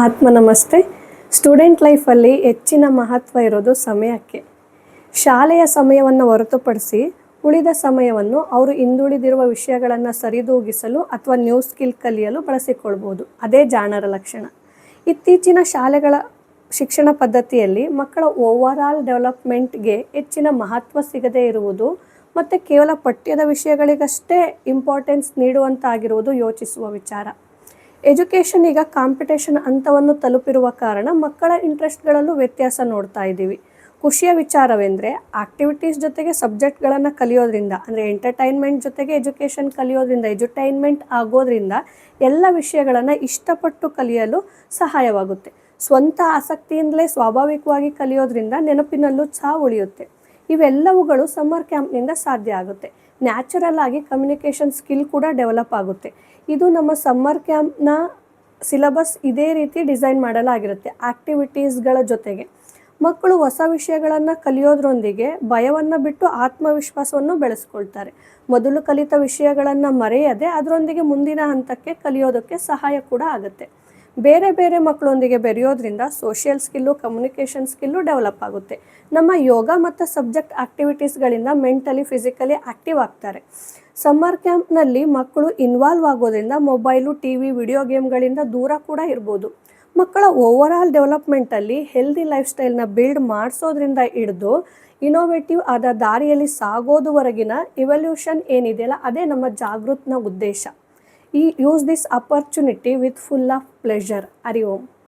ಆತ್ಮ ನಮಸ್ತೆ. ಸ್ಟೂಡೆಂಟ್ ಲೈಫಲ್ಲಿ ಹೆಚ್ಚಿನ ಮಹತ್ವ ಇರೋದು ಸಮಯಕ್ಕೆ. ಶಾಲೆಯ ಸಮಯವನ್ನು ಹೊರತುಪಡಿಸಿ ಉಳಿದ ಸಮಯವನ್ನು ಅವರು ಹಿಂದುಳಿದಿರುವ ವಿಷಯಗಳನ್ನು ಸರಿದೂಗಿಸಲು ಅಥವಾ ನ್ಯೂ ಸ್ಕಿಲ್ ಕಲಿಯಲು ಬಳಸಿಕೊಳ್ಬೋದು. ಅದೇ ಜಾಣರ ಲಕ್ಷಣ. ಇತ್ತೀಚಿನ ಶಾಲೆಗಳ ಶಿಕ್ಷಣ ಪದ್ಧತಿಯಲ್ಲಿ ಮಕ್ಕಳ ಓವರಾಲ್ ಡೆವಲಪ್ಮೆಂಟ್ಗೆ ಹೆಚ್ಚಿನ ಮಹತ್ವ ಸಿಗದೇ ಇರುವುದು ಮತ್ತು ಕೇವಲ ಪಠ್ಯದ ವಿಷಯಗಳಿಗಷ್ಟೇ ಇಂಪಾರ್ಟೆನ್ಸ್ ನೀಡುವಂತಾಗಿರುವುದು ಯೋಚಿಸುವ ವಿಚಾರ. ಎಜುಕೇಷನ್ ಈಗ ಕಾಂಪಿಟೇಷನ್ ಹಂತವನ್ನು ತಲುಪಿರುವ ಕಾರಣ ಮಕ್ಕಳ ಇಂಟ್ರೆಸ್ಟ್ಗಳಲ್ಲೂ ವ್ಯತ್ಯಾಸ ನೋಡ್ತಾ ಇದ್ದೀವಿ. ಖುಷಿಯ ವಿಚಾರವೆಂದರೆ ಆಕ್ಟಿವಿಟೀಸ್ ಜೊತೆಗೆ ಸಬ್ಜೆಕ್ಟ್ಗಳನ್ನು ಕಲಿಯೋದ್ರಿಂದ, ಅಂದರೆ ಎಂಟರ್ಟೈನ್ಮೆಂಟ್ ಜೊತೆಗೆ ಎಜುಕೇಷನ್ ಕಲಿಯೋದ್ರಿಂದ, ಎಜುಟೈನ್ಮೆಂಟ್ ಆಗೋದ್ರಿಂದ ಎಲ್ಲ ವಿಷಯಗಳನ್ನು ಇಷ್ಟಪಟ್ಟು ಕಲಿಯಲು ಸಹಾಯವಾಗುತ್ತೆ. ಸ್ವಂತ ಆಸಕ್ತಿಯಿಂದಲೇ ಸ್ವಾಭಾವಿಕವಾಗಿ ಕಲಿಯೋದ್ರಿಂದ ನೆನಪಿನಲ್ಲೂ ಸಹ ಉಳಿಯುತ್ತೆ. ಇವೆಲ್ಲವುಗಳು ಸಮ್ಮರ್ ಕ್ಯಾಂಪ್ನಿಂದ ಸಾಧ್ಯ ಆಗುತ್ತೆ. ನ್ಯಾಚುರಲ್ ಆಗಿ ಕಮ್ಯುನಿಕೇಷನ್ ಸ್ಕಿಲ್ ಕೂಡ ಡೆವಲಪ್ ಆಗುತ್ತೆ. ಇದು ನಮ್ಮ ಸಮ್ಮರ್ ಕ್ಯಾಂಪ್ನ ಸಿಲೆಬಸ್ ಇದೇ ರೀತಿ ಡಿಸೈನ್ ಮಾಡಲಾಗಿರುತ್ತೆ. ಆಕ್ಟಿವಿಟೀಸ್ಗಳ ಜೊತೆಗೆ ಮಕ್ಕಳು ಹೊಸ ವಿಷಯಗಳನ್ನು ಕಲಿಯೋದ್ರೊಂದಿಗೆ ಭಯವನ್ನು ಬಿಟ್ಟು ಆತ್ಮವಿಶ್ವಾಸವನ್ನು ಬೆಳೆಸ್ಕೊಳ್ತಾರೆ. ಮೊದಲು ಕಲಿತ ವಿಷಯಗಳನ್ನು ಮರೆಯದೆ ಅದರೊಂದಿಗೆ ಮುಂದಿನ ಹಂತಕ್ಕೆ ಕಲಿಯೋದಕ್ಕೆ ಸಹಾಯ ಕೂಡ ಆಗುತ್ತೆ. ಬೇರೆ ಬೇರೆ ಮಕ್ಕಳೊಂದಿಗೆ ಬೆರೆಯೋದ್ರಿಂದ social skill, communication skill develop ಆಗುತ್ತೆ. ನಮ್ಮ ಯೋಗ ಮತ್ತು ಸಬ್ಜೆಕ್ಟ್ ಆಕ್ಟಿವಿಟೀಸ್ಗಳಿಂದ ಮೆಂಟಲಿ, ಫಿಸಿಕಲಿ ಆ್ಯಕ್ಟಿವ್ ಆಗ್ತಾರೆ. ಸಮ್ಮರ್ ಕ್ಯಾಂಪ್ನಲ್ಲಿ ಮಕ್ಕಳು ಇನ್ವಾಲ್ವ್ ಆಗೋದ್ರಿಂದ ಮೊಬೈಲು, ಟಿವಿ, ವಿಡಿಯೋ ಗೇಮ್ಗಳಿಂದ ದೂರ ಕೂಡ ಇರ್ಬೋದು. ಮಕ್ಕಳ ಓವರಾಲ್ ಡೆವಲಪ್ಮೆಂಟಲ್ಲಿ ಹೆಲ್ದಿ ಲೈಫ್ ಸ್ಟೈಲ್ನ ಬಿಲ್ಡ್ ಮಾಡಿಸೋದ್ರಿಂದ ಹಿಡಿದು ಇನೋವೇಟಿವ್ ಆದ ದಾರಿಯಲ್ಲಿ ಸಾಗೋದುವರೆಗಿನ ಇವಲ್ಯೂಷನ್ ಏನಿದೆಯಲ್ಲ, ಅದೇ ನಮ್ಮ ಜಾಗೃತಿನ ಉದ್ದೇಶ. Use this opportunity with full of pleasure. Hari Om.